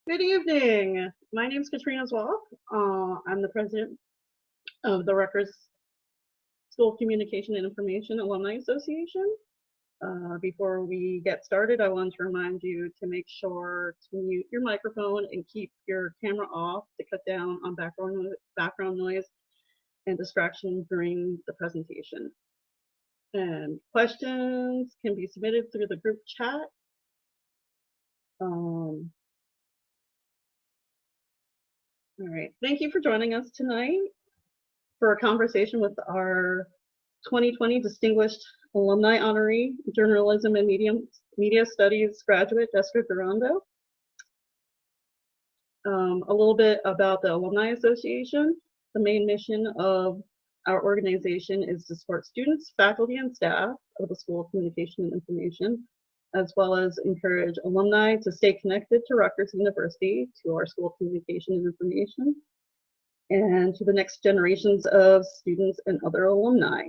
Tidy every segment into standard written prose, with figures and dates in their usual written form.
Good evening. My name is Katrina Zwolf. I'm the president of the Rutgers School of Communication and Information Alumni Association. Before we get started, I want to remind you to make sure to mute your microphone and keep your camera off to cut down on background noise and distraction during the presentation. And questions can be submitted through the group chat. All right, thank you for joining us tonight for a conversation with our 2020 Distinguished Alumni Honoree, Journalism and Media Studies graduate, Jessica Durando. A little bit about the Alumni Association. The main mission of our organization is to support students, faculty, and staff of the School of Communication and Information, as well as encourage alumni to stay connected to Rutgers University, to our School of Communication and Information, and to the next generations of students and other alumni.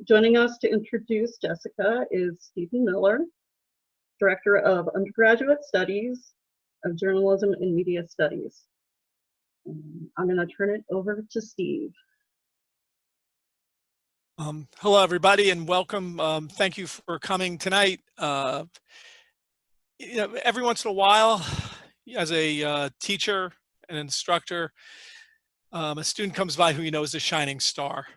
Joining us to introduce Jessica is Stephen Miller, Director of Undergraduate Studies of Journalism and Media Studies. I'm going to turn it over to Steve. Hello, everybody, and welcome. Thank you for coming tonight. Every once in a while, as a teacher, an instructor, a student comes by who you know is a shining star,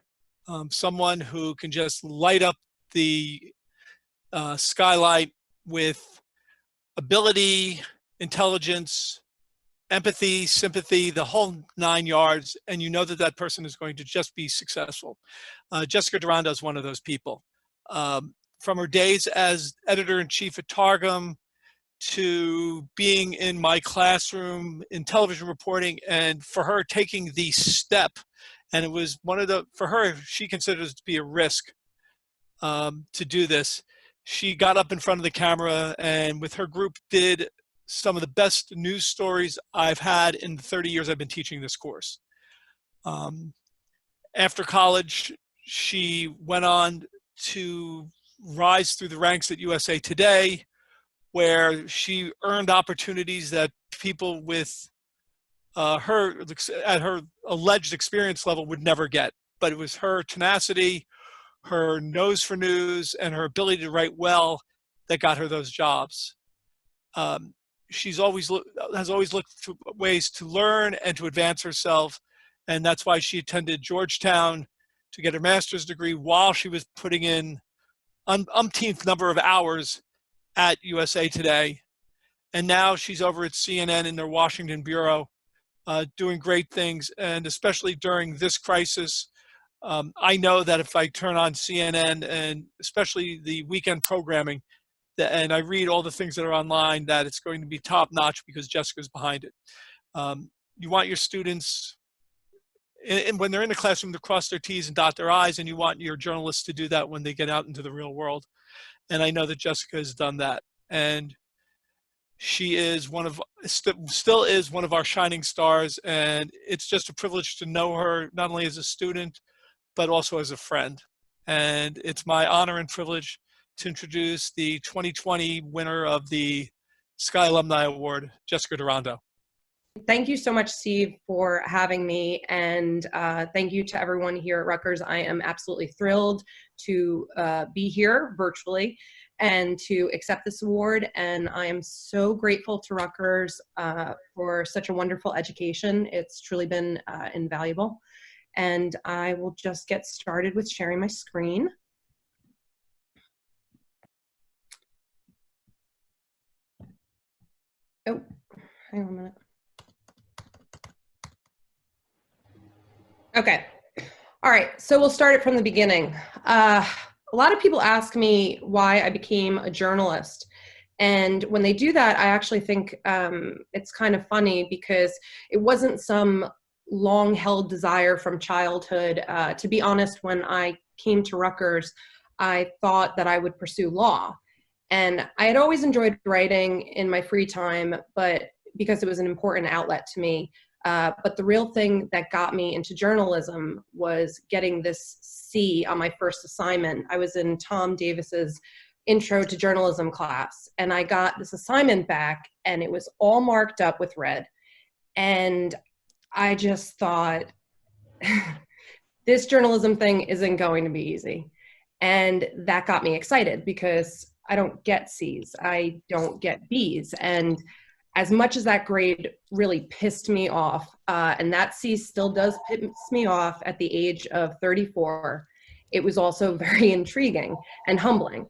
someone who can just light up the skylight with ability, intelligence, empathy, sympathy, the whole 9 yards, and you know that that person is going to just be successful. Jessica Durando is one of those people. From her days as editor-in-chief at Targum to being in my classroom in television reporting, and for her taking the step, and it was one of the, for her, she considers it to be a risk to do this. She got up in front of the camera and with her group did some of the best news stories I've had in the 30 years I've been teaching this course. After college, she went on to rise through the ranks at USA Today, where she earned opportunities that people with at her alleged experience level would never get. But it was her tenacity, her nose for news, and her ability to write well that got her those jobs. She's has always looked for ways to learn and to advance herself, and that's why she attended Georgetown to get her master's degree while she was putting in umpteenth number of hours at USA Today. And now she's over at CNN in their Washington bureau, doing great things, and especially during this crisis. I know that if I turn on CNN, and especially the weekend programming, and I read all the things that are online, that it's going to be top notch because Jessica's behind it. You want your students, and when they're in the classroom, to cross their T's and dot their I's, and you want your journalists to do that when they get out into the real world. And I know that Jessica has done that. And she is still is one of our shining stars. And it's just a privilege to know her, not only as a student, but also as a friend. And it's my honor and privilege to introduce the 2020 winner of the Sky Alumni Award, Jessica Durando. Thank you so much, Steve, for having me, and thank you to everyone here at Rutgers. I am absolutely thrilled to be here virtually and to accept this award, and I am so grateful to Rutgers for such a wonderful education. It's truly been invaluable, and I will just get started with sharing my screen. Oh, hang on a minute. Okay. All right. So we'll start it from the beginning. A lot of people ask me why I became a journalist. And when they do that, I actually think it's kind of funny because it wasn't some long-held desire from childhood. To be honest, when I came to Rutgers, I thought that I would pursue law. And I had always enjoyed writing in my free time, but because it was an important outlet to me. But the real thing that got me into journalism was getting this C on my first assignment. I was in Tom Davis's intro to journalism class, and I got this assignment back and it was all marked up with red. And I just thought, this journalism thing isn't going to be easy. And that got me excited because I don't get C's, I don't get B's. And as much as that grade really pissed me off, and that C still does piss me off at the age of 34, it was also very intriguing and humbling.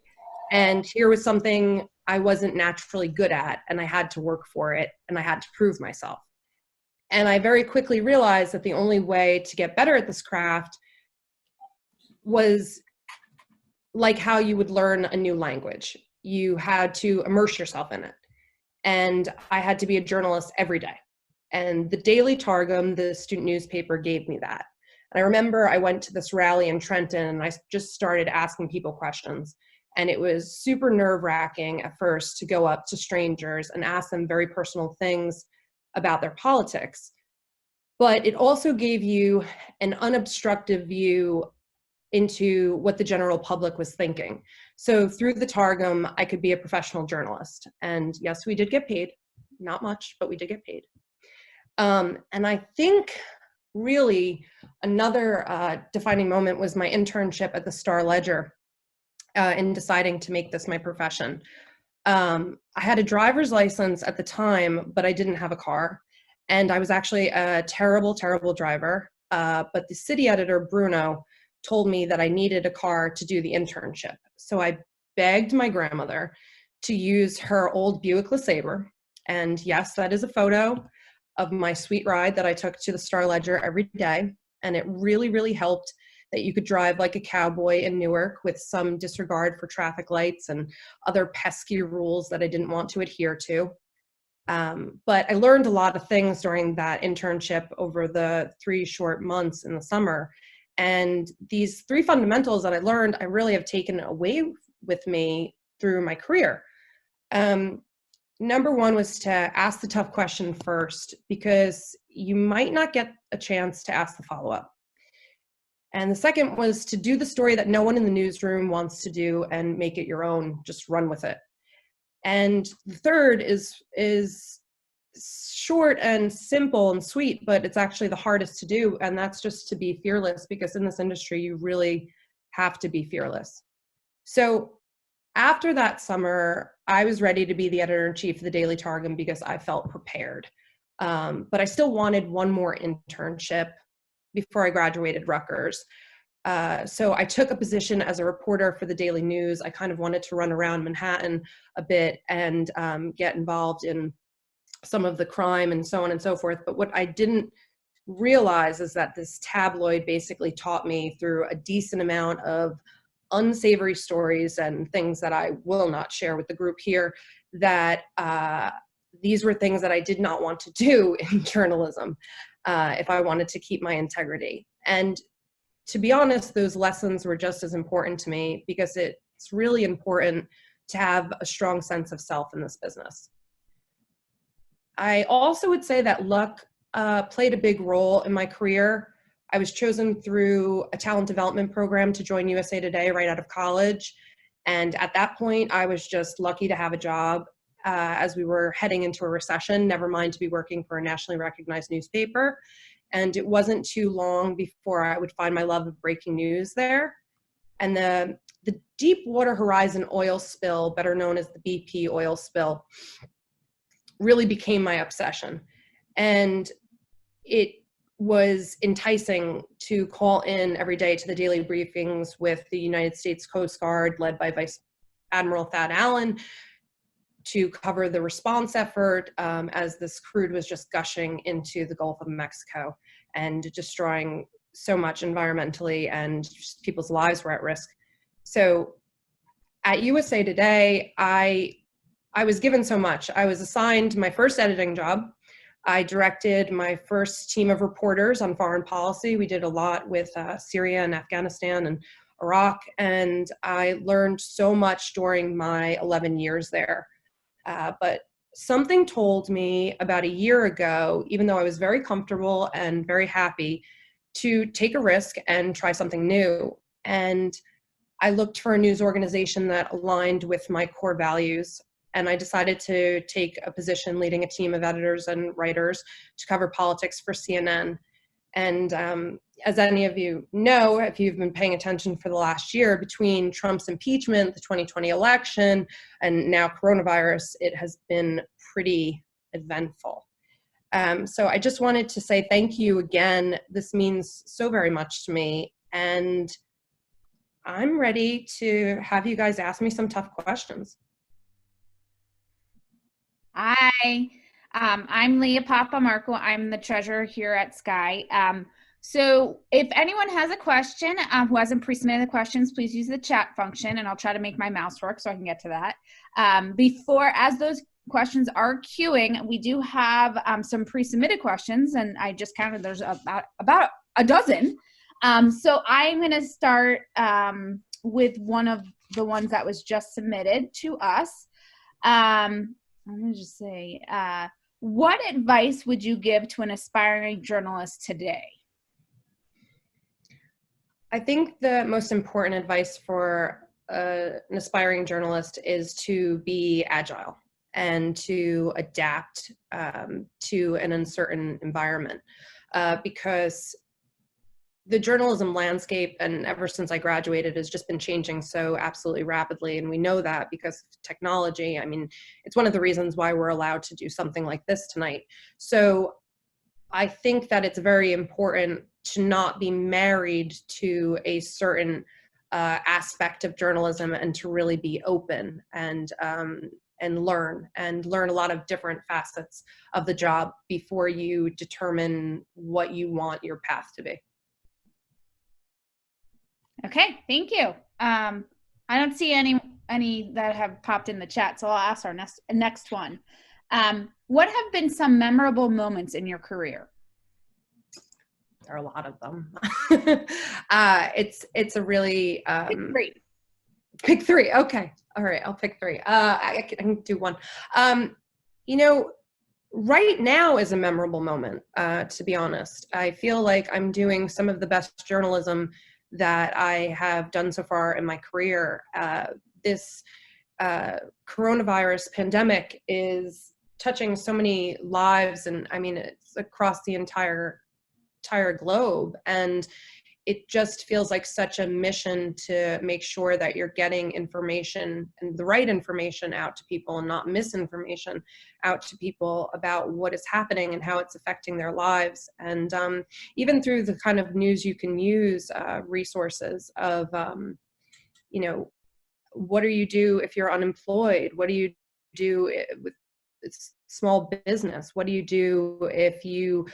And here was something I wasn't naturally good at, and I had to work for it, and I had to prove myself. And I very quickly realized that the only way to get better at this craft was like how you would learn a new language. You had to immerse yourself in it. And I had to be a journalist every day. And the Daily Targum, the student newspaper, gave me that. And I remember I went to this rally in Trenton and I just started asking people questions. And it was super nerve-wracking at first to go up to strangers and ask them very personal things about their politics. But it also gave you an unobstructed view into what the general public was thinking. So through the Targum, I could be a professional journalist. And yes, we did get paid. Not much, but we did get paid. And I think really another defining moment was my internship at the Star-Ledger in deciding to make this my profession. I had a driver's license at the time, but I didn't have a car. And I was actually a terrible, terrible driver. But the city editor, Bruno, told me that I needed a car to do the internship. So I begged my grandmother to use her old Buick LeSabre. And yes, that is a photo of my sweet ride that I took to the Star-Ledger every day. And it really, really helped that you could drive like a cowboy in Newark with some disregard for traffic lights and other pesky rules that I didn't want to adhere to. But I learned a lot of things during that internship over the 3 short months in the summer. And these 3 fundamentals that I learned, I really have taken away with me through my career. Number 1 was to ask the tough question first, because you might not get a chance to ask the follow-up. And the second was to do the story that no one in the newsroom wants to do and make it your own, just run with it. And the third is short and simple and sweet, but it's actually the hardest to do. And that's just to be fearless, because in this industry, you really have to be fearless. So after that summer, I was ready to be the editor-in-chief of the Daily Targum because I felt prepared. But I still wanted one more internship before I graduated Rutgers. So I took a position as a reporter for the Daily News. I kind of wanted to run around Manhattan a bit and get involved in some of the crime and so on and so forth. But what I didn't realize is that this tabloid basically taught me through a decent amount of unsavory stories and things that I will not share with the group here, that these were things that I did not want to do in journalism if I wanted to keep my integrity. And to be honest, those lessons were just as important to me, because it's really important to have a strong sense of self in this business. I also would say that luck played a big role in my career. I was chosen through a talent development program to join USA Today right out of college. And at that point, I was just lucky to have a job as we were heading into a recession, never mind to be working for a nationally recognized newspaper. And it wasn't too long before I would find my love of breaking news there. And the Deepwater Horizon oil spill, better known as the BP oil spill, really became my obsession. And it was enticing to call in every day to the daily briefings with the United States Coast Guard, led by Vice Admiral Thad Allen, to cover the response effort as this crude was just gushing into the Gulf of Mexico and destroying so much environmentally, and just people's lives were at risk. So at USA Today, I was given so much. I was assigned my first editing job. I directed my first team of reporters on foreign policy. We did a lot with Syria and Afghanistan and Iraq, and I learned so much during my 11 years there. But something told me about a year ago, even though I was very comfortable and very happy, to take a risk and try something new. And I looked for a news organization that aligned with my core values, and I decided to take a position leading a team of editors and writers to cover politics for CNN. And as any of you know, if you've been paying attention for the last year, between Trump's impeachment, the 2020 election, and now coronavirus, it has been pretty eventful. So I just wanted to say thank you again. This means so very much to me. And I'm ready to have you guys ask me some tough questions. Hi, I'm Leah Papamarco. I'm the treasurer here at Sky. So if anyone has a question who hasn't pre-submitted the questions, please use the chat function, and I'll try to make my mouse work so I can get to that. As those questions are queuing, we do have some pre-submitted questions, and I just counted, there's about a dozen. So I'm going to start with one of the ones that was just submitted to us. I'm going to just say, what advice would you give to an aspiring journalist today? I think the most important advice for an aspiring journalist is to be agile and to adapt to an uncertain environment, because the journalism landscape, and ever since I graduated, has just been changing so absolutely rapidly. And we know that because of technology. I mean, it's one of the reasons why we're allowed to do something like this tonight. So I think that it's very important to not be married to a certain aspect of journalism, and to really be open and learn a lot of different facets of the job before you determine what you want your path to be. Okay, thank you. I don't see any that have popped in the chat, so I'll ask our next one. What have been some memorable moments in your career? There are a lot of them. It's a really Pick three. Pick three. Okay, all right, I'll pick three. I can do one. You know, right now is a memorable moment. To be honest, I feel like I'm doing some of the best journalism that I have done so far in my career. This coronavirus pandemic is touching so many lives, and I mean, it's across the entire globe, and it just feels like such a mission to make sure that you're getting information, and the right information, out to people, and not misinformation out to people about what is happening and how it's affecting their lives. And even through the kind of news you can use, resources of, you know, what do you do if you're unemployed? What do you do with small business? What do you do if you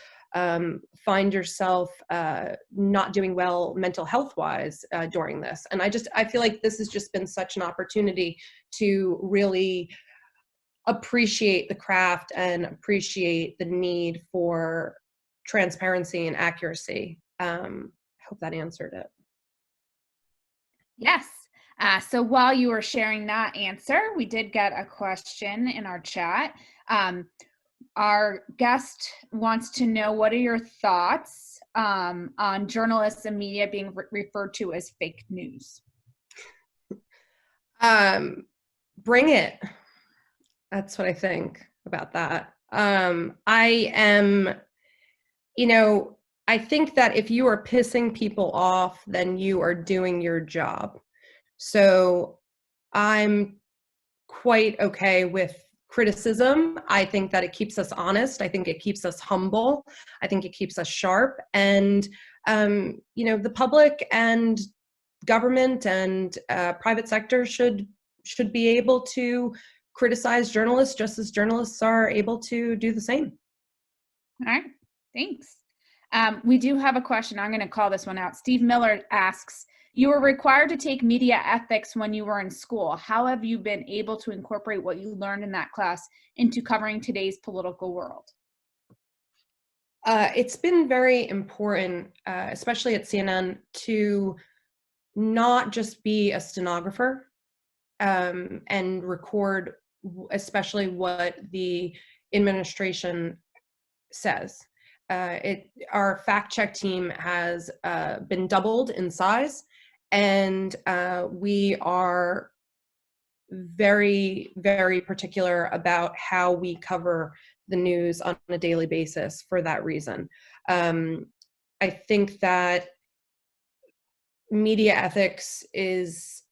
find yourself not doing well mental health wise during this? And I feel like this has just been such an opportunity to really appreciate the craft and appreciate the need for transparency and accuracy. I hope that answered it. Yes. So while you were sharing that answer, we did get a question in our chat. Our guest wants to know, what are your thoughts on journalists and media being referred to as fake news? Bring it. That's what I think about that. I think that if you are pissing people off, then you are doing your job. So I'm quite okay with criticism. I think that it keeps us honest. I think it keeps us humble. I think it keeps us sharp. And, the public and government and private sector should be able to criticize journalists just as journalists are able to do the same. All right, thanks. We do have a question. I'm going to call this one out. Steve Miller asks, you were required to take media ethics when you were in school. How have you been able to incorporate what you learned in that class into covering today's political world? It's been very important, especially at CNN, to not just be a stenographer and record especially what the administration says. Our fact check team has been doubled in size, And we are very, very particular about how we cover the news on a daily basis for that reason. I think that media ethics is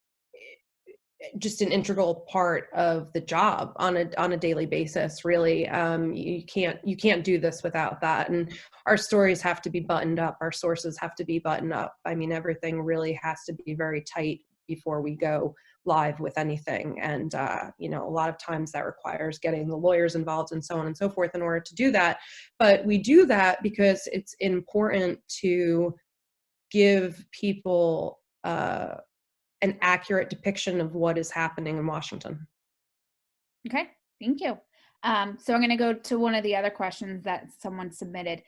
just an integral part of the job on a daily basis. Really, you can't do this without that. And our stories have to be buttoned up. Our sources have to be buttoned up. I mean, everything really has to be very tight before we go live with anything. And you know, a lot of times that requires getting the lawyers involved and so on and so forth in order to do that. But we do that because it's important to give people an accurate depiction of what is happening in Washington. Okay, thank you. So I'm going to go to one of the other questions that someone submitted.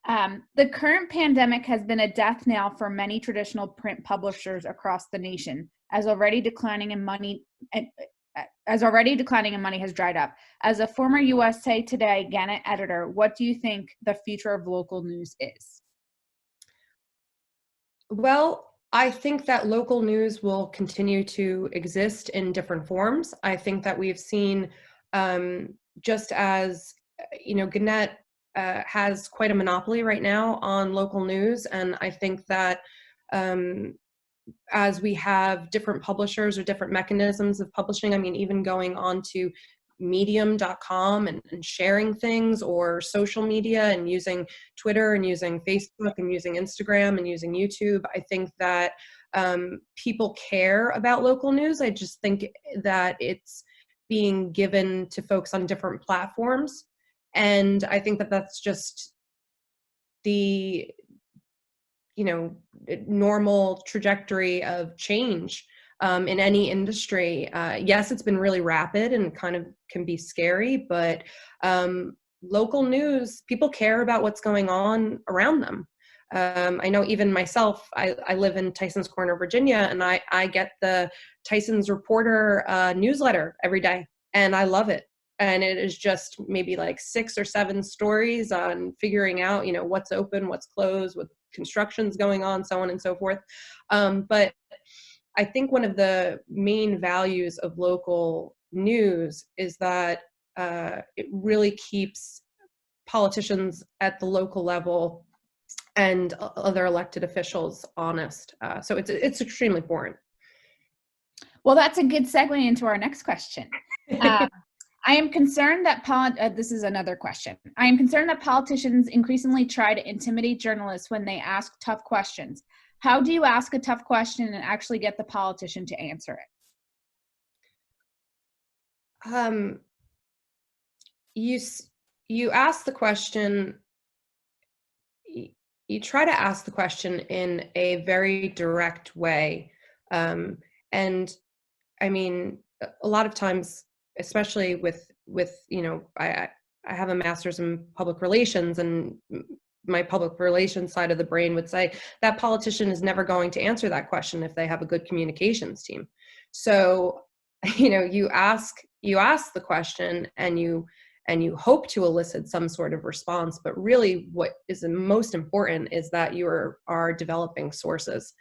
The current pandemic has been a death knell for many traditional print publishers across the nation, as already declining in money has dried up. As a former USA Today Gannett editor, what do you think the future of local news is? Well, I think that local news will continue to exist in different forms. I think that we've seen, just as, you know, Gannett has quite a monopoly right now on local news. And I think that as we have different publishers or different mechanisms of publishing, I mean, even going on to medium.com and sharing things, or social media and using Twitter and using Facebook and using Instagram and using YouTube, I think that people care about local news. I just think that it's being given to folks on different platforms. And I think that that's just the, you know, normal trajectory of change in any industry. Yes, it's been really rapid and kind of can be scary, but local news, people care about what's going on around them. I know even myself, I live in Tyson's Corner, Virginia, and I get the Tyson's Reporter newsletter every day, and I love it. And it is just maybe like 6 or 7 stories on figuring out, you know, what's open, what's closed, what construction's going on, so on and so forth. But I think one of the main values of local news is that it really keeps politicians at the local level and other elected officials honest. So it's extremely important. Well, that's a good segue into our next question. I am concerned that this is another question. I am concerned that politicians increasingly try to intimidate journalists when they ask tough questions. How do you ask a tough question and actually get the politician to answer it? You ask the question. You try to ask the question in a very direct way, and I mean, a lot of times, especially with you know, I have a master's in public relations, and my public relations side of the brain would say that politician is never going to answer that question if they have a good communications team. So, you know, you ask the question and you hope to elicit some sort of response, but really what is the most important is that you are developing sources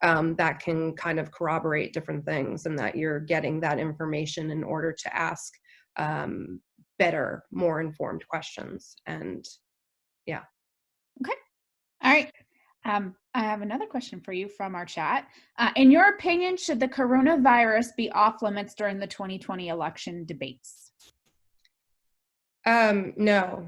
that can kind of corroborate different things, and that you're getting that information in order to ask better, more informed questions. And yeah. Okay. All right. I have another question for you from our chat. In your opinion, should the coronavirus be off limits during the 2020 election debates? No,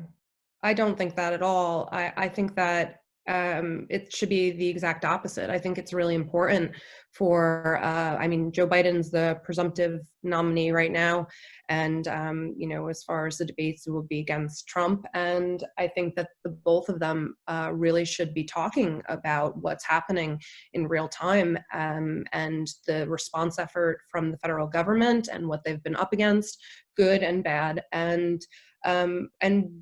I don't think that at all. I think that it should be the exact opposite. I think it's really important for, I mean, Joe Biden's the presumptive nominee right now. And, you know, as far as the debates, it will be against Trump. And I think that the both of them really should be talking about what's happening in real time, and the response effort from the federal government and what they've been up against, good and bad, and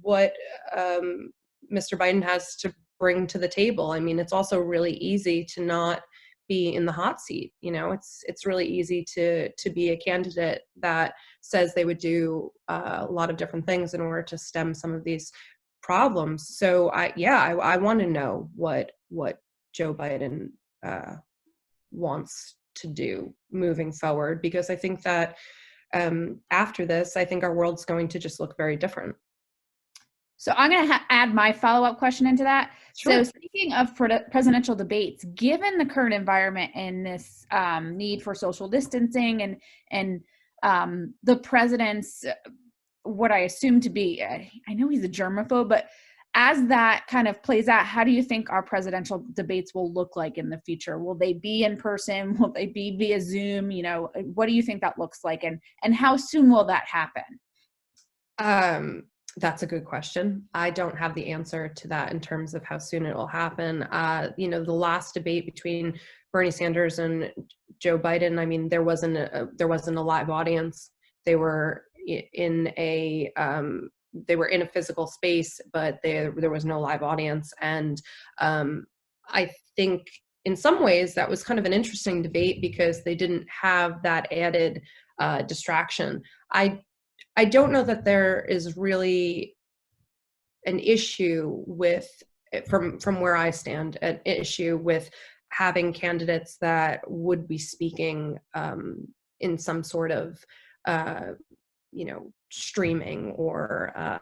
what Mr. Biden has to bring to the table. I mean, it's also really easy to not be in the hot seat. You know, it's really easy to be a candidate that says they would do a lot of different things in order to stem some of these problems. So I want to know what Joe Biden wants to do moving forward, because I think that after this, I think our world's going to just look very different. So I'm going to add my follow-up question into that. Sure. So speaking of presidential debates, given the current environment and this need for social distancing and the president's, what I assume to be, I know he's a germaphobe, but as that kind of plays out, how do you think our presidential debates will look like in the future? Will they be in person? Will they be via Zoom? You know, what do you think that looks like? And how soon will that happen? That's a good question. I don't have the answer to that in terms of how soon it will happen. You know, the last debate between Bernie Sanders and Joe Biden, I mean, there wasn't a live audience. They were in a physical space, but there was no live audience. And I think in some ways that was kind of an interesting debate because they didn't have that added distraction. I don't know that there is really an issue with, from where I stand, an issue with having candidates that would be speaking in some sort of, you know, streaming or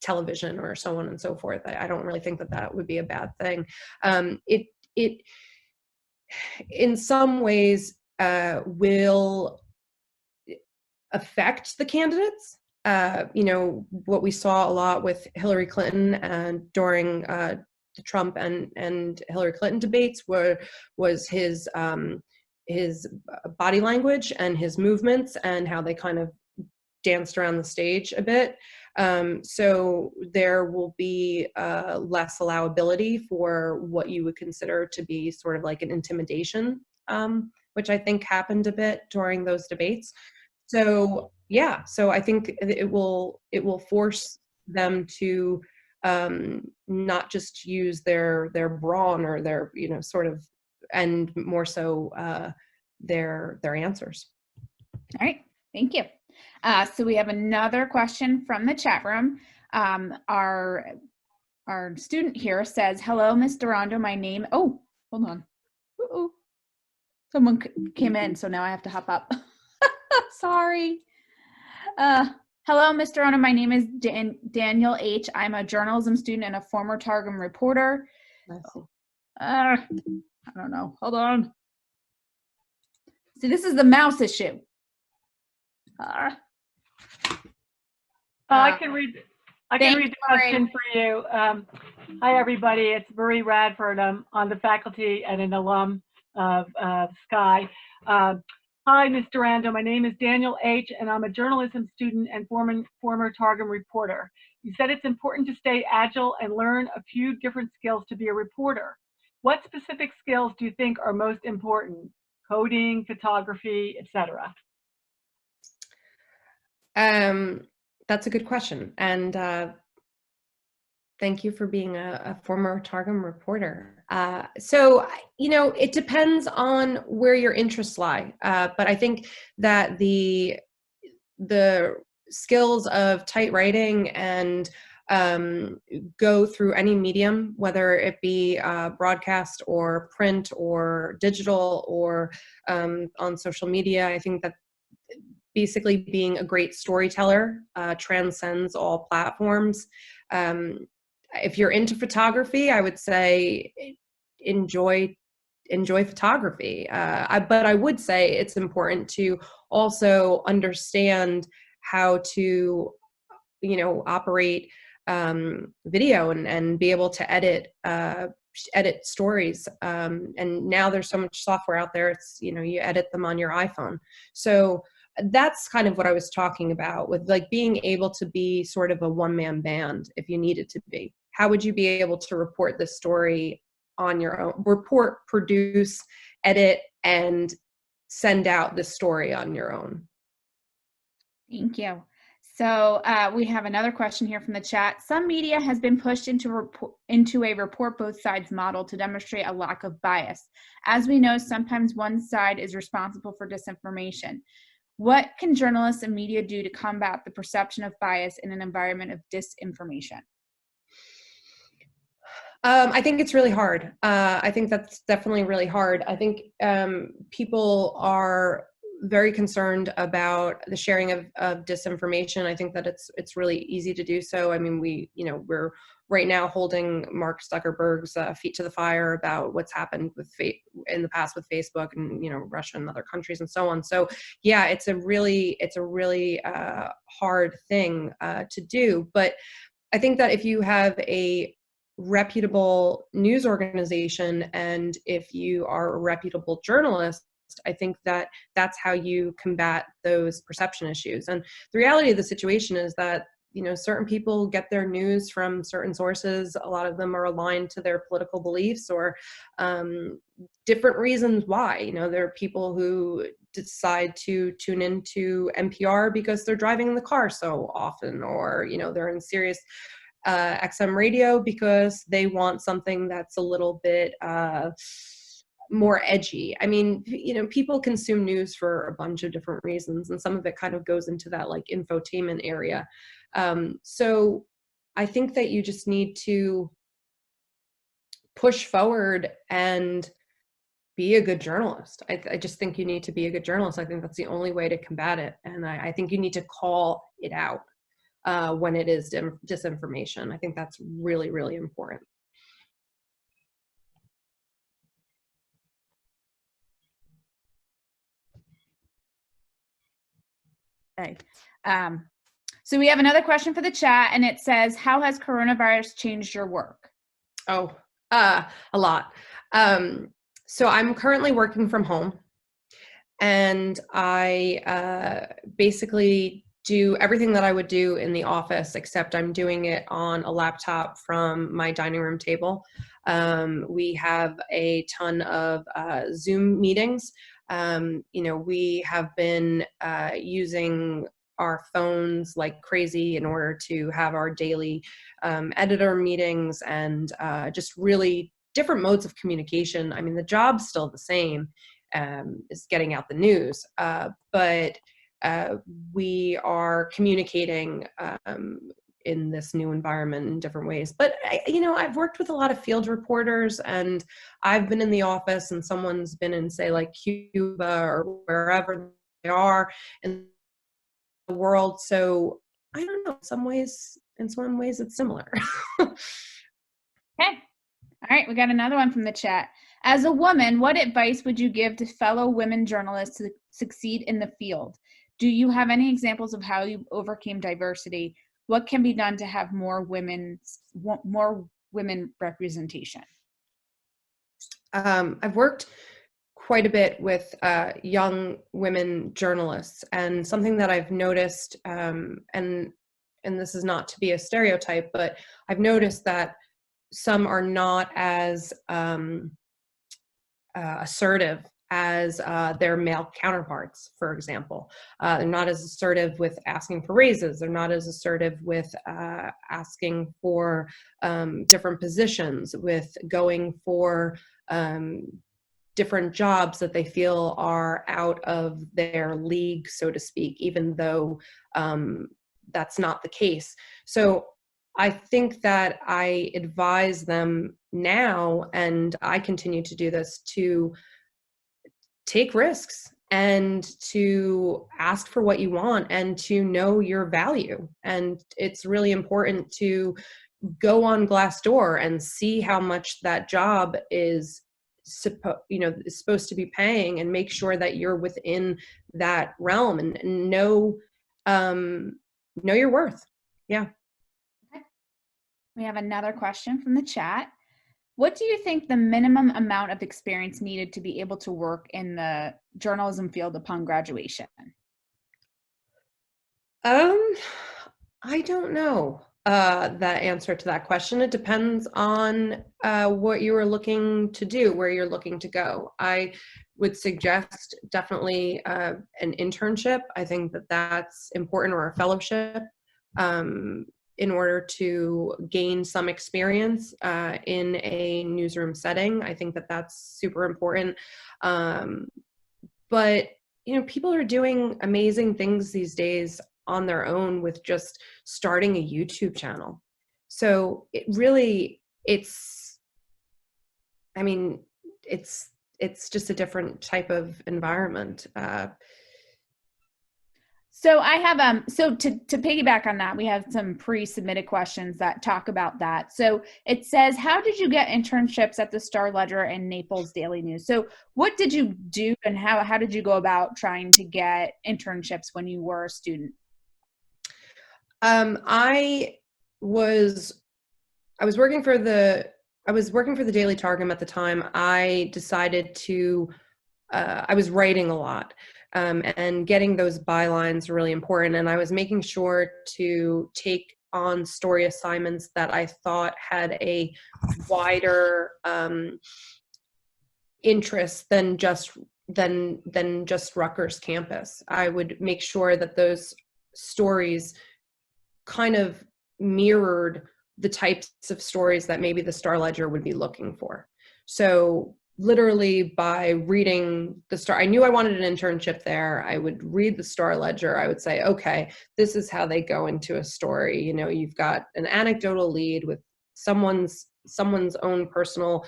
television or so on and so forth. I don't really think that that would be a bad thing. It in some ways will affect the candidates. You know, what we saw a lot with Hillary Clinton and during the Trump and Hillary Clinton debates was his body language and his movements and how they kind of danced around the stage a bit. So there will be less allowability for what you would consider to be sort of like an intimidation, which I think happened a bit during those debates. So yeah, so I think it will force them to not just use their brawn or their, you know, sort of, and more so their answers. All right, thank you. So we have another question from the chat room. Our student here says, "Hello, Ms. Durando. My name." Oh, hold on. Uh-oh. Someone came in, so now I have to hop up. Sorry. Hello, Ms. Durando. My name is Daniel H. I'm a journalism student and a former Targum reporter. I don't know. Hold on. See, this is the mouse issue. I can read the question for you. Hi, everybody. It's Marie Radford. I'm on the faculty and an alum of Sky. Hi, Ms. Durando. My name is Daniel H., and I'm a journalism student and former Targum reporter. You said it's important to stay agile and learn a few different skills to be a reporter. What specific skills do you think are most important? Coding, photography, etc. That's a good question. And thank you for being a former Targum reporter. So, you know, it depends on where your interests lie. But I think that the skills of tight writing and go through any medium, whether it be broadcast or print or digital or on social media, I think that basically being a great storyteller transcends all platforms. If you're into photography, I would say enjoy photography. But I would say it's important to also understand how to, you know, operate video and be able to edit stories. And now there's so much software out there. It's, you know, you edit them on your iPhone. So that's kind of what I was talking about with like being able to be sort of a one-man band if you needed to be. How would you be able to report the story on your own? Report, produce, edit, and send out the story on your own. Thank you. So we have another question here from the chat. Some media has been pushed into a report both sides model to demonstrate a lack of bias. As we know, sometimes one side is responsible for disinformation. What can journalists and media do to combat the perception of bias in an environment of disinformation? I think it's really hard. I think that's definitely really hard. I think people are very concerned about the sharing of disinformation. I think that it's really easy to do so. I mean, we're right now holding Mark Zuckerberg's feet to the fire about what's happened with in the past with Facebook and Russia and other countries and so on. So yeah, it's a really hard thing to do. But I think that if you have a reputable news organization and if you are a reputable journalist, I think that that's how you combat those perception issues. And the reality of the situation is that certain people get their news from certain sources. A lot of them are aligned to their political beliefs or different reasons why. There are people who decide to tune into NPR because they're driving in the car so often, or they're in Sirius XM radio because they want something that's a little bit more edgy. I mean, people consume news for a bunch of different reasons, and some of it kind of goes into that like infotainment area. So I think that you just need to push forward and be a good journalist. I just think you need to be a good journalist. I think that's the only way to combat it. And I think you need to call it out when it is disinformation. I think that's really, really important. Okay. So we have another question for the chat, and it says, how has coronavirus changed your work? Oh, a lot. So I'm currently working from home, and I basically do everything that I would do in the office, except I'm doing it on a laptop from my dining room table. We have a ton of Zoom meetings. We have been using our phones like crazy in order to have our daily editor meetings and just really different modes of communication. I mean, the job's still the same, is getting out the news, but we are communicating in this new environment in different ways. But I've worked with a lot of field reporters, and I've been in the office and someone's been in, say, like Cuba or wherever they are in the world. So I don't know, in some ways it's similar. Okay. All right, we got another one from the chat. As a woman, what advice would you give to fellow women journalists to succeed in the field? Do you have any examples of how you overcame diversity? What can be done to have more women representation? I've worked quite a bit with young women journalists, and something that I've noticed, and this is not to be a stereotype, but I've noticed that some are not as assertive as their male counterparts, for example. They're not as assertive with asking for raises. They're not as assertive with asking for different positions, with going for different jobs that they feel are out of their league, so to speak, even though that's not the case. So I think that I advise them now, and I continue to do this, to take risks and to ask for what you want and to know your value. And it's really important to go on Glassdoor and see how much that job is supposed to be paying, and make sure that you're within that realm and know your worth. Yeah. We have another question from the chat. What do you think the minimum amount of experience needed to be able to work in the journalism field upon graduation? I don't know that answer to that question. It depends on what you are looking to do, where you're looking to go. I would suggest definitely an internship. I think that that's important, or a fellowship, in order to gain some experience in a newsroom setting. I think that that's super important. But people are doing amazing things these days on their own with just starting a YouTube channel. So it's I mean, it's just a different type of environment. So I have so to piggyback on that, we have some pre-submitted questions that talk about that. So it says, how did you get internships at the Star Ledger and Naples Daily News? So what did you do, and how did you go about trying to get internships when you were a student? I was working for the Daily Targum at the time. I decided to I was writing a lot, and getting those bylines really important. And I was making sure to take on story assignments that I thought had a wider interest than just Rutgers campus. I would make sure that those stories kind of mirrored the types of stories that maybe the Star Ledger would be looking for. So literally by reading the Star, I knew I wanted an internship there. I would read the Star Ledger. I would say, okay, this is how they go into a story. You know, you've got an anecdotal lead with someone's own personal,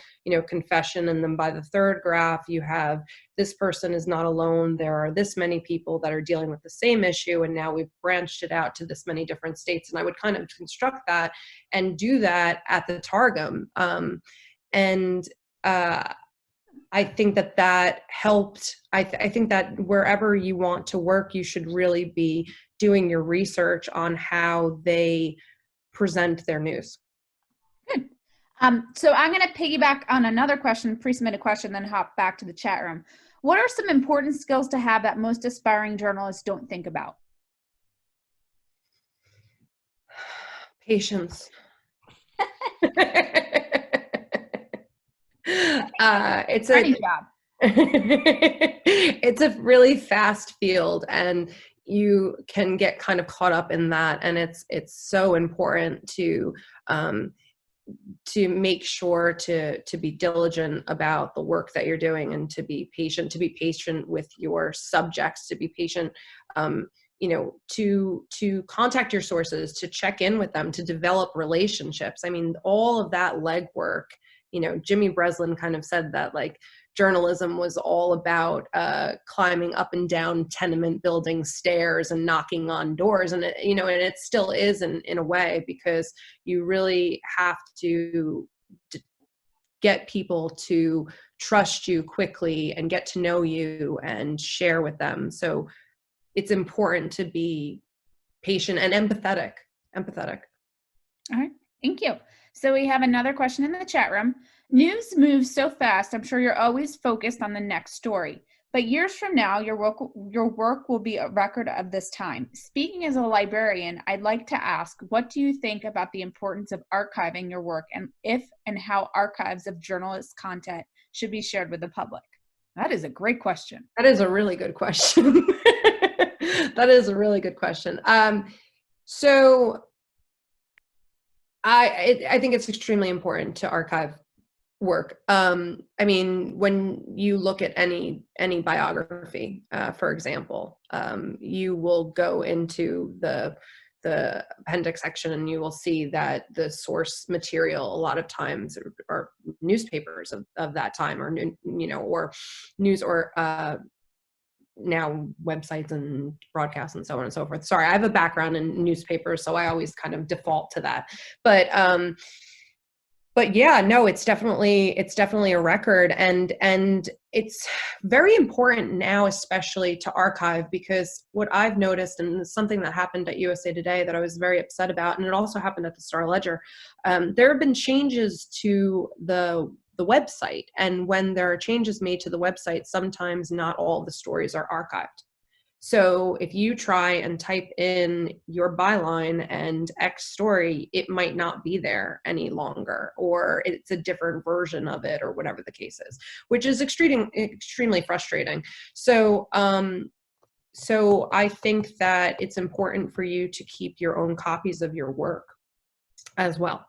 confession. And then by the third graph, you have this person is not alone. There are this many people that are dealing with the same issue. And now we've branched it out to this many different states. And I would kind of construct that and do that at the Targum. I think that helped. I think that wherever you want to work, you should really be doing your research on how they present their news. Good. So I'm going to piggyback on another question, pre-submitted question, then hop back to the chat room. What are some important skills to have that most aspiring journalists don't think about? Patience. It's a job. It's a really fast field, and you can get kind of caught up in that. And it's so important to make sure to be diligent about the work that you're doing, and to be patient with your subjects, to be patient, to contact your sources, to check in with them, to develop relationships. I mean, all of that legwork. Jimmy Breslin kind of said that, like, journalism was all about climbing up and down tenement building stairs and knocking on doors. And it still is in a way, because you really have to get people to trust you quickly and get to know you and share with them. So it's important to be patient and empathetic. All right, thank you. So we have another question in the chat room. News moves so fast, I'm sure you're always focused on the next story. But years from now, your work will be a record of this time. Speaking as a librarian, I'd like to ask, what do you think about the importance of archiving your work, and if and how archives of journalist content should be shared with the public? That is a great question. That is a really good question. So I think it's extremely important to archive work. I mean, when you look at any biography, for example, you will go into the appendix section, and you will see that the source material a lot of times are newspapers of that time, or or news, or now websites and broadcasts and so on and so forth. Sorry, I have a background in newspapers, so I always kind of default to that. But yeah, no, it's definitely a record, and it's very important now, especially to archive, because what I've noticed, and it's something that happened at USA Today that I was very upset about, and it also happened at the Star Ledger. There have been changes to the website, and when there are changes made to the website, sometimes not all the stories are archived. So if you try and type in your byline and X story, it might not be there any longer, or it's a different version of it, or whatever the case is, which is extremely frustrating. So I think that it's important for you to keep your own copies of your work as well.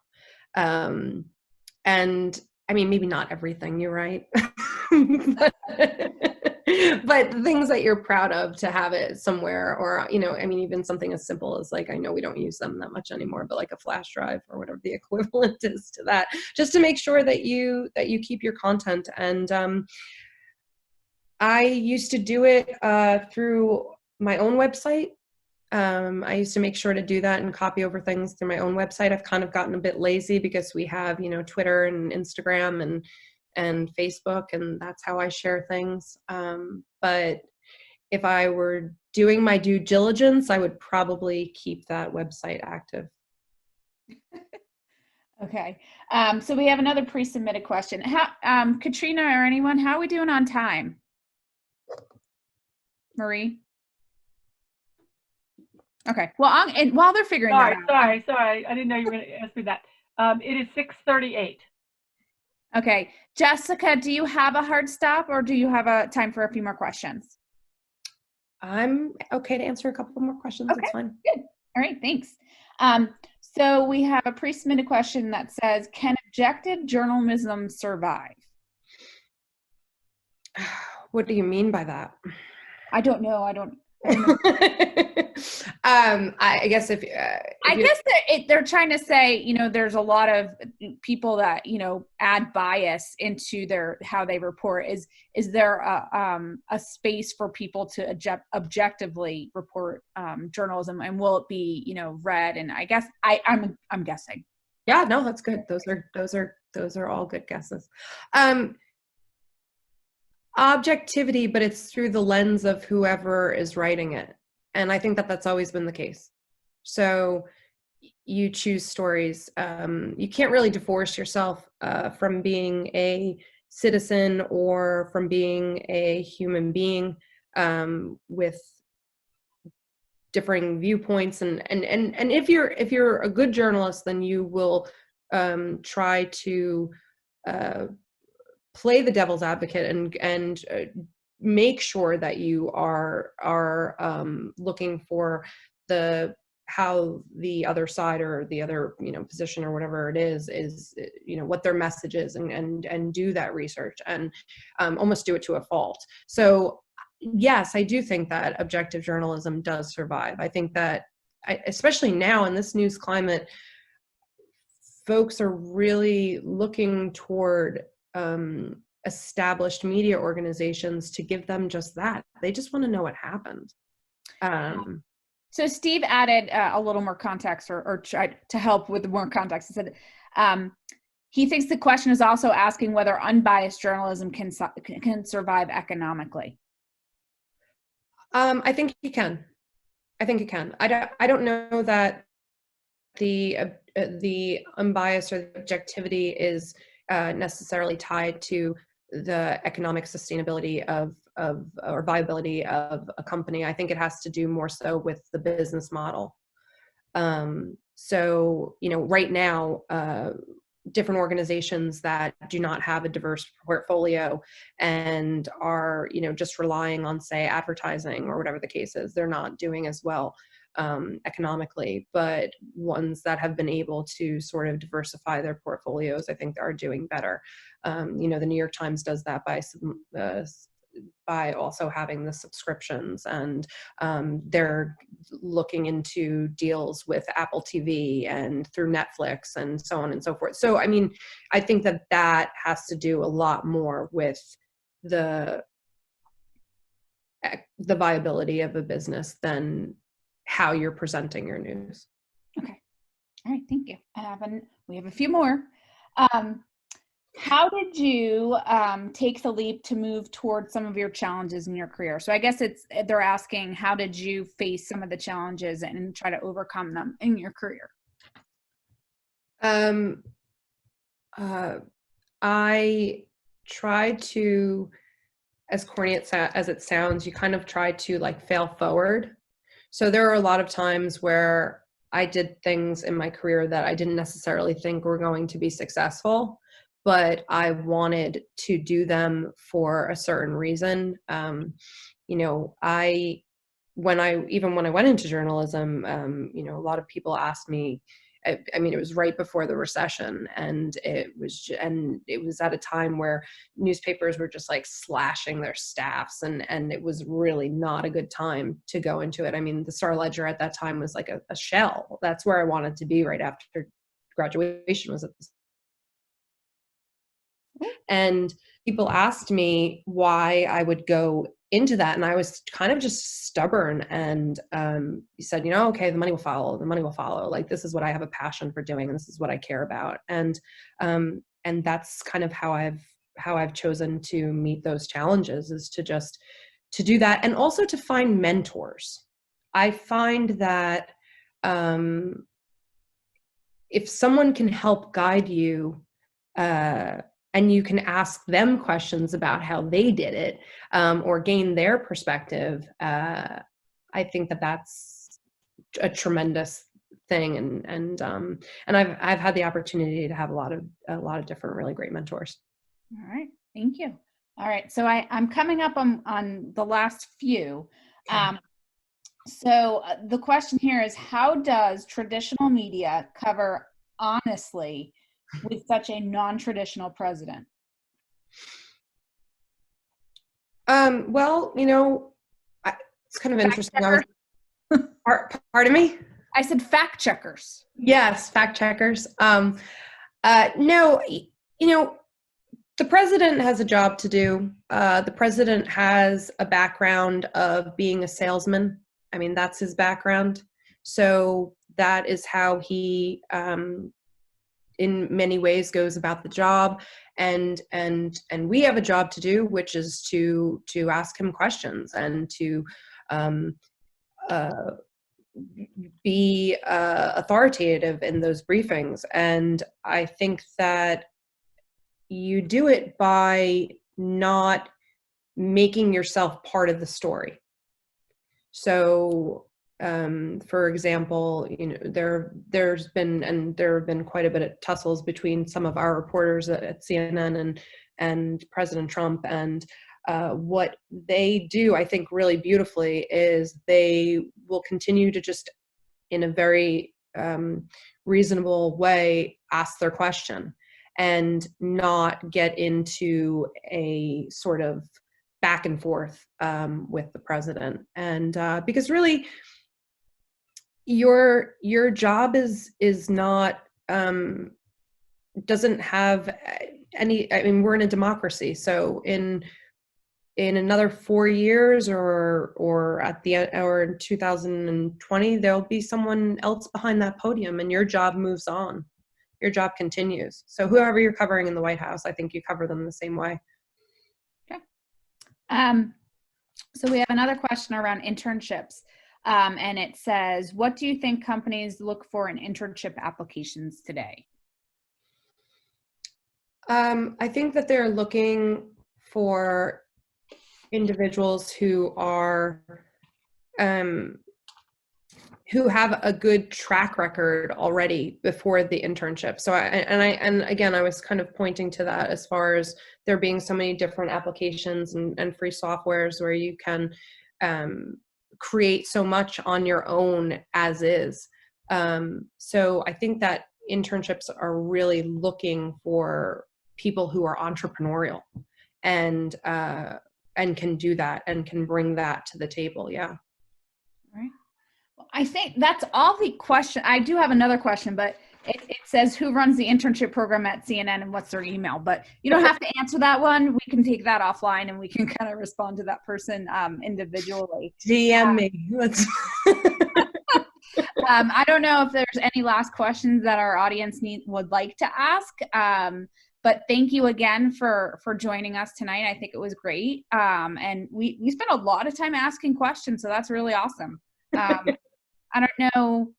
And I mean, maybe not everything, you're right. But but things that you're proud of to have it somewhere, or, you know, I mean, even something as simple as like, I know we don't use them that much anymore, but like a flash drive or whatever the equivalent is to that, just to make sure that you keep your content. And I used to do it through my own website. I used to make sure to do that and copy over things through my own website. I've kind of gotten a bit lazy because we have, you know, Twitter and Instagram and Facebook, and that's how I share things. But if I were doing my due diligence, I would probably keep that website active. Okay. So we have another pre-submitted question. How, Katrina or anyone, how are we doing on time? Marie? Okay. Well, and while they're figuring that out. Sorry. I didn't know you were going to ask me that. It is 6:38. Okay. Jessica, do you have a hard stop, or do you have a time for a few more questions? I'm okay to answer a couple more questions. Okay, It's fine. good. All right, thanks. So we have a pre-submitted question that says, can objective journalism survive? What do you mean by that? I don't know. I don't know. I guess if I guess they're trying to say, you know, there's a lot of people that, you know, add bias into how they report. Is there a space for people to objectively report journalism, and will it be, you know, read? And I guess I'm guessing. Yeah, no, that's good. Those are all good guesses. Objectivity, but it's through the lens of whoever is writing it. And I think that that's always been the case. So you choose stories. You can't really divorce yourself from being a citizen or from being a human being with differing viewpoints. And if you're a good journalist, then you will try to play the devil's advocate and make sure that you are looking for how the other side or the other, you know, position or whatever it is, you know, what their message is, and do that research and almost do it to a fault. So yes, I do think that objective journalism does survive. I think that especially now in this news climate, folks are really looking toward established media organizations to give them just that. They just want to know what happened. So Steve added a little more context, or tried to help with more context. He said he thinks the question is also asking whether unbiased journalism can survive economically. I think it can. I think it can. I don't know that the unbiased or the objectivity is necessarily tied to the economic sustainability or viability of a company. I think it has to do more so with the business model. So, you know, right now, different organizations that do not have a diverse portfolio and are, you know, just relying on, say, advertising or whatever the case is, they're not doing as well economically. But ones that have been able to sort of diversify their portfolios, I think, are doing better. You know, the New York Times does that by also having the subscriptions, and they're looking into deals with Apple TV and through Netflix and so on and so forth. So, I mean, I think that has to do a lot more with the viability of a business than how you're presenting your news. Okay. All right. Thank you. We have a few more. How did you take the leap to move towards some of your challenges in your career? So I guess they're asking, how did you face some of the challenges and try to overcome them in your career? I tried to, as corny as it sounds, you kind of try to like fail forward. So there are a lot of times where I did things in my career that I didn't necessarily think were going to be successful, but I wanted to do them for a certain reason. You know, when I went into journalism, you know, a lot of people asked me, I mean, it was right before the recession, and it was at a time where newspapers were just like slashing their staffs, and it was really not a good time to go into it. I mean, the Star Ledger at that time was like a shell. That's where I wanted to be right after graduation, was at this. And people asked me why I would go into that, and I was kind of just stubborn, and he said, okay, the money will follow, like, this is what I have a passion for doing, and this is what I care about. And that's kind of how I've chosen to meet those challenges, is to do that, and also to find mentors. I find that if someone can help guide you, and you can ask them questions about how they did it, or gain their perspective, I think that that's a tremendous thing. And I've had the opportunity to have a lot of different really great mentors. All right, thank you. All right, so I'm coming up on the last few. So the question here is, how does traditional media cover honestly with such a non-traditional president? Well, it's kind of interesting. Pardon me? I said fact checkers. Yes, fact checkers. No, the president has a job to do. The president has a background of being a salesman. I mean, that's his background. So that is how he, in many ways, goes about the job. And we have a job to do, which is to ask him questions and to be authoritative in those briefings. And I think that you do it by not making yourself part of the story. So, for example, there have been quite a bit of tussles between some of our reporters at CNN and President Trump, and what they do, I think, really beautifully is they will continue to just, in a very reasonable way, ask their question and not get into a sort of back and forth with the president. And because really, your job is not, doesn't have any, I mean, we're in a democracy, so in another 4 years or in 2020, there'll be someone else behind that podium, and your job moves on. Your job continues. So whoever you're covering in the White House, I think you cover them the same way. Okay. So we have another question around internships. And it says, what do you think companies look for in internship applications today? I think that they're looking for individuals who are, who have a good track record already before the internship. So again, I was kind of pointing to that as far as there being so many different applications and free softwares where you can create so much on your own as is. So I think that internships are really looking for people who are entrepreneurial and can do that and can bring that to the table. Yeah. All right. Well, I think that's all the question. I do have another question, but it says, who runs the internship program at CNN and what's their email? But you don't have to answer that one. We can take that offline and we can kind of respond to that person individually. DM me. I don't know if there's any last questions that our audience would like to ask. But thank you again for joining us tonight. I think it was great. And we spent a lot of time asking questions, so that's really awesome. I don't know,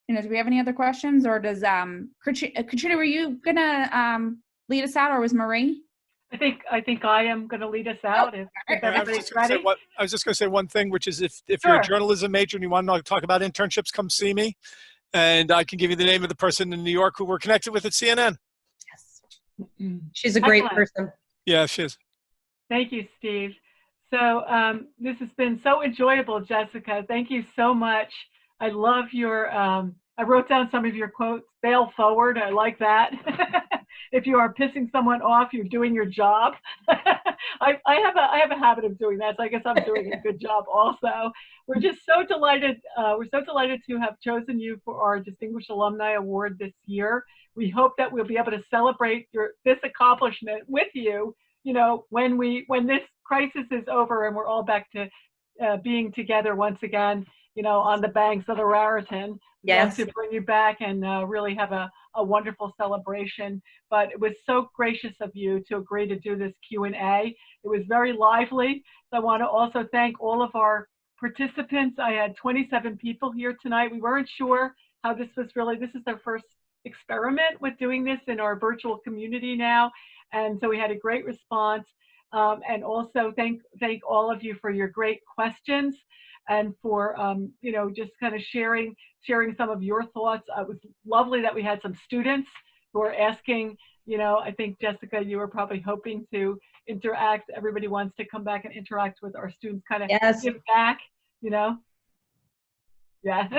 do we have any other questions, or does Katrina, were you gonna lead us out, or was Marie? I think I am going to lead us out if everybody's ready. I was just going to say one thing, which is if Sure. you're a journalism major and you want to talk about internships, come see me, and I can give you the name of the person in New York who we're connected with at CNN. Yes, she's a great person. Yeah, she is. Thank you, Steve. So this has been so enjoyable, Jessica. Thank you so much. I love your I wrote down some of your quotes. Fail forward. I like that. If you are pissing someone off, you're doing your job. I have a habit of doing that, so I guess I'm doing a good job also. We're just so delighted. We're so delighted to have chosen you for our Distinguished Alumni Award this year. We hope that we'll be able to celebrate this accomplishment with you. You know, when this crisis is over and we're all back to being together once again, you know, on the banks of the Raritan. Yes. Love to bring you back and really have a wonderful celebration. But it was so gracious of you to agree to do this Q&A. It was very lively. So I want to also thank all of our participants. I had 27 people here tonight. We weren't sure how this was this is our first experiment with doing this in our virtual community now. And so we had a great response. And also thank all of you for your great questions and for, you know, just kind of sharing some of your thoughts. It was lovely that we had some students who are asking, you know, I think, Jessica, you were probably hoping to interact. Everybody wants to come back and interact with our students, kind of give back, you know. Yeah,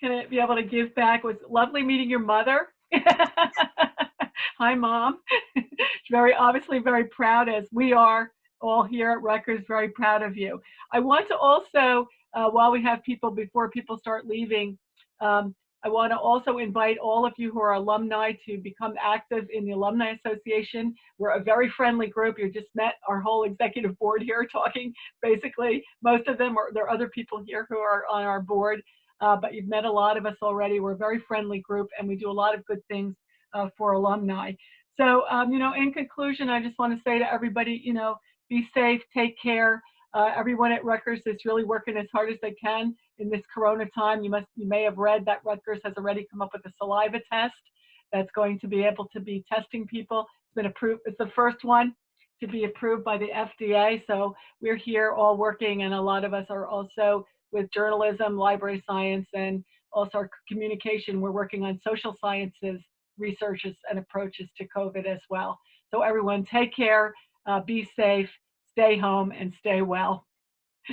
gonna be able to give back. It was lovely meeting your mother. Hi, Mom. Very obviously very proud, as we are all here at Rutgers, very proud of you. I want to also, while we have people, before people start leaving, I want to also invite all of you who are alumni to become active in the Alumni Association. We're a very friendly group. You just met our whole executive board here talking, basically. Most of them there are other people here who are on our board, but you've met a lot of us already. We're a very friendly group, and we do a lot of good things for alumni. So, you know, in conclusion, I just want to say to everybody, you know, be safe, take care. Everyone at Rutgers is really working as hard as they can in this Corona time. You may have read that Rutgers has already come up with a saliva test that's going to be able to be testing people. It's been approved. It's the first one to be approved by the FDA. So we're here all working, and a lot of us are also with journalism, library science, and also our communication. We're working on social sciences researches and approaches to COVID as well. So everyone, take care, be safe, stay home, and stay well.